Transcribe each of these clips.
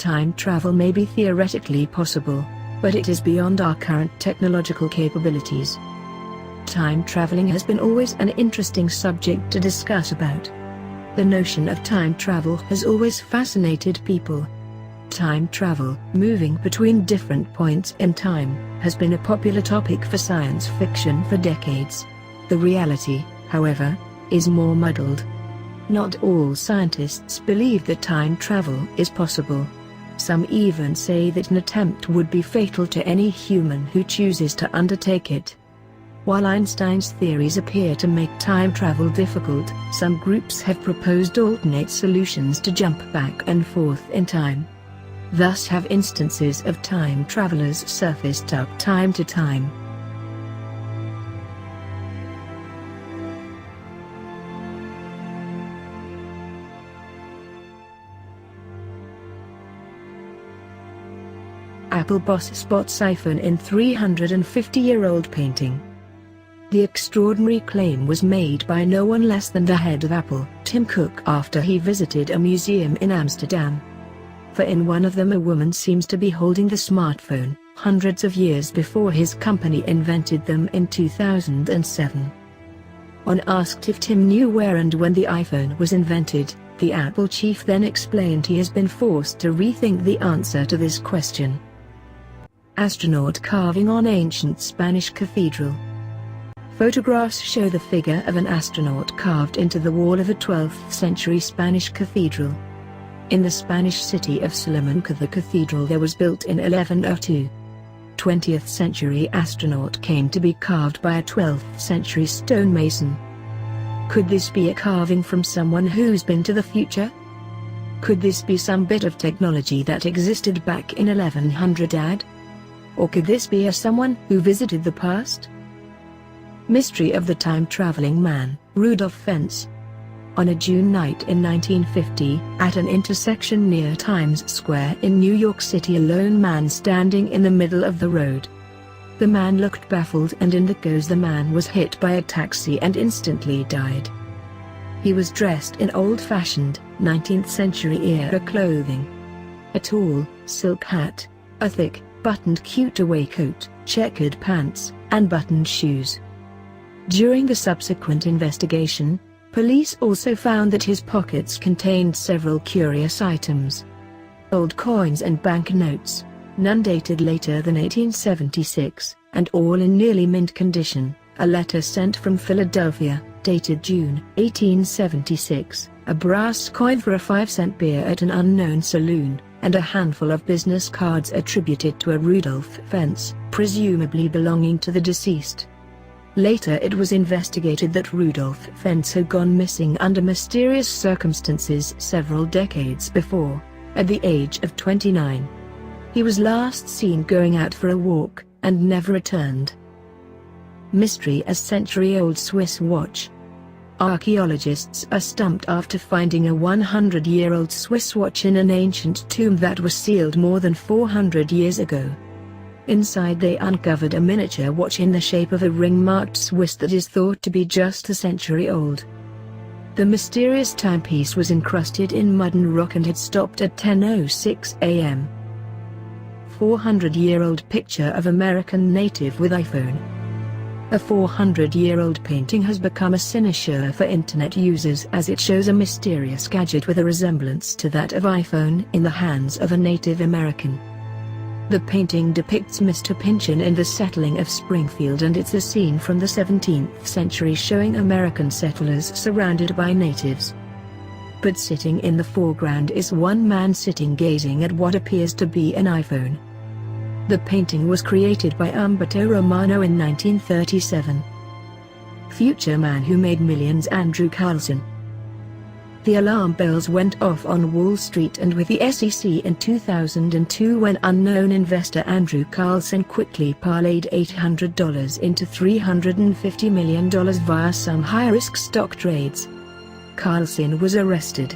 Time travel may be theoretically possible, but it is beyond our current technological capabilities. Time traveling has been always an interesting subject to discuss about. The notion of time travel has always fascinated people. Time travel, moving between different points in time, has been a popular topic for science fiction for decades. The reality, however, is more muddled. Not all scientists believe that time travel is possible. Some even say that an attempt would be fatal to any human who chooses to undertake it. While Einstein's theories appear to make time travel difficult, some groups have proposed alternate solutions to jump back and forth in time. Thus have instances of time travelers surfaced up time to time. Apple boss spots iPhone in 350-year-old painting. The extraordinary claim was made by no one less than the head of Apple, Tim Cook, after he visited a museum in Amsterdam. For in one of them a woman seems to be holding the smartphone, hundreds of years before his company invented them in 2007. When asked if Tim knew where and when the iPhone was invented, the Apple chief then explained he has been forced to rethink the answer to this question. Astronaut carving on ancient Spanish cathedral. Photographs show the figure of an astronaut carved into the wall of a 12th-century Spanish cathedral. In the Spanish city of Salamanca, the cathedral there was built in 1102. 20th-century astronaut came to be carved by a 12th-century stonemason. Could this be a carving from someone who's been to the future? Could this be some bit of technology that existed back in 1100 AD? Or could this be a someone who visited the past? Mystery of the time-traveling man, Rudolph Fentz. On a June night in 1950, at an intersection near Times Square in New York City, a lone man standing in the middle of the road. The man looked baffled, and in that goes the man was hit by a taxi and instantly died. He was dressed in old-fashioned, 19th-century-era clothing. A tall, silk hat, a thick, buttoned cutaway coat, checkered pants, and buttoned shoes. During the subsequent investigation, police also found that his pockets contained several curious items. Old coins and banknotes, none dated later than 1876, and all in nearly mint condition, a letter sent from Philadelphia, dated June 1876, a brass coin for a 5-cent beer at an unknown saloon, and a handful of business cards attributed to a Rudolph Fentz, presumably belonging to the deceased. Later it was investigated that Rudolph Fentz had gone missing under mysterious circumstances several decades before, at the age of 29. He was last seen going out for a walk, and never returned. Mystery: a century-old Swiss watch. Archaeologists are stumped after finding a 100-year-old Swiss watch in an ancient tomb that was sealed more than 400 years ago. Inside they uncovered a miniature watch in the shape of a ring marked Swiss that is thought to be just a century old. The mysterious timepiece was encrusted in mud and rock and had stopped at 10:06 a.m. 400-year-old picture of American native with iPhone. A 400-year-old painting has become a cynosure for internet users as it shows a mysterious gadget with a resemblance to that of iPhone in the hands of a Native American. The painting depicts Mr. Pynchon in the settling of Springfield, and it's a scene from the 17th century showing American settlers surrounded by natives. But sitting in the foreground is one man sitting gazing at what appears to be an iPhone. The painting was created by Umberto Romano in 1937. Future man who made millions, Andrew Carlson. The alarm bells went off on Wall Street and with the SEC in 2002 when unknown investor Andrew Carlson quickly parlayed $800 into $350 million via some high-risk stock trades. Carlson was arrested.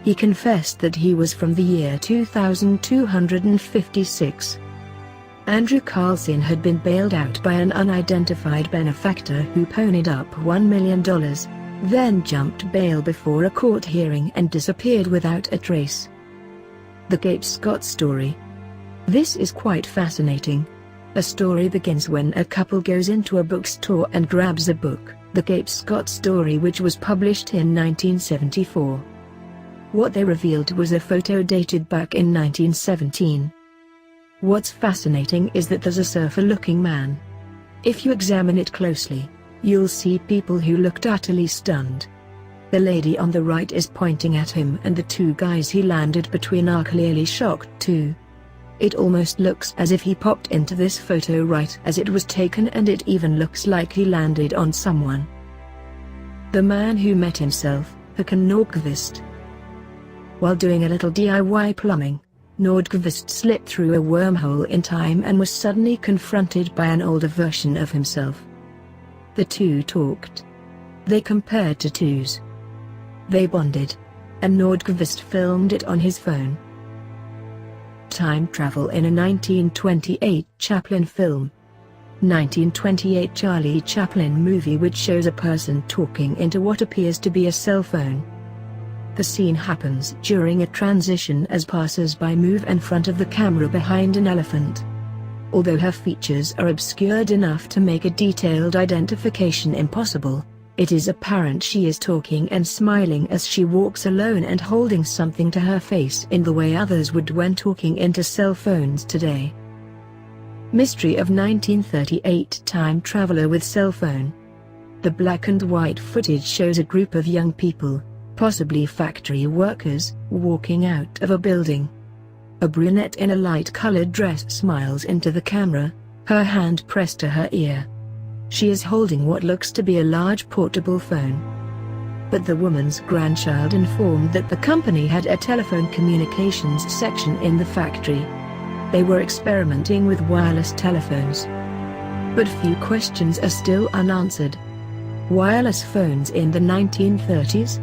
He confessed that he was from the year 2256. Andrew Carlson had been bailed out by an unidentified benefactor who ponied up $1 million. Then jumped bail before a court hearing and disappeared without a trace. The Gabe Scott Story. This is quite fascinating. A story begins when a couple goes into a bookstore and grabs a book, The Gabe Scott Story, which was published in 1974. What they revealed was a photo dated back in 1917. What's fascinating is that there's a surfer-looking man. If you examine it closely, you'll see people who looked utterly stunned. The lady on the right is pointing at him, and the two guys he landed between are clearly shocked too. It almost looks as if he popped into this photo right as it was taken, and it even looks like he landed on someone. The man who met himself, Håkan Nordqvist. While doing a little DIY plumbing, Nordqvist slipped through a wormhole in time and was suddenly confronted by an older version of himself. The two talked. They compared tattoos. They bonded. And Nordqvist filmed it on his phone. Time travel in a 1928 Chaplin film. 1928 Charlie Chaplin movie, which shows a person talking into what appears to be a cell phone. The scene happens during a transition as passers-by move in front of the camera behind an elephant. Although her features are obscured enough to make a detailed identification impossible, it is apparent she is talking and smiling as she walks alone and holding something to her face in the way others would when talking into cell phones today. Mystery of 1938 Time Traveler with Cell Phone. The black and white footage shows a group of young people, possibly factory workers, walking out of a building. A brunette in a light-colored dress smiles into the camera, her hand pressed to her ear. She is holding what looks to be a large portable phone. But the woman's grandchild informed that the company had a telephone communications section in the factory. They were experimenting with wireless telephones. But few questions are still unanswered. Wireless phones in the 1930s?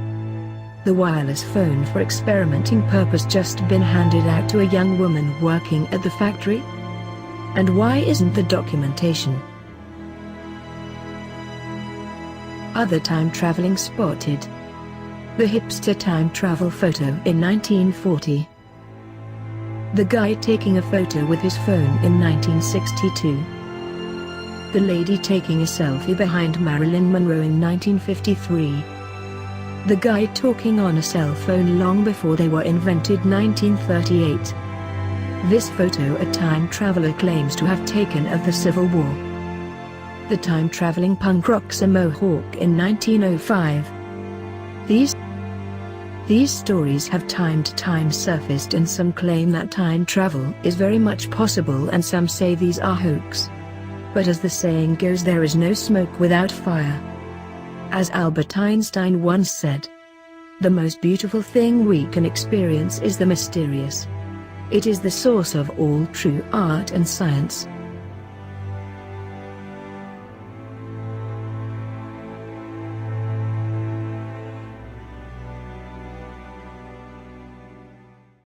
The wireless phone for experimenting purpose just been handed out to a young woman working at the factory? And why isn't the documentation? Other time traveling spotted. The hipster time travel photo in 1940. The guy taking a photo with his phone in 1962. The lady taking a selfie behind Marilyn Monroe in 1953. The guy talking on a cell phone long before they were invented 1938. This photo a time traveler claims to have taken of the Civil War. The time-traveling punk rock Sammo Hawk in 1905. These stories have time to time surfaced, and some claim that time travel is very much possible, and some say these are hoax. But as the saying goes, there is no smoke without fire. As Albert Einstein once said, the most beautiful thing we can experience is the mysterious. It is the source of all true art and science.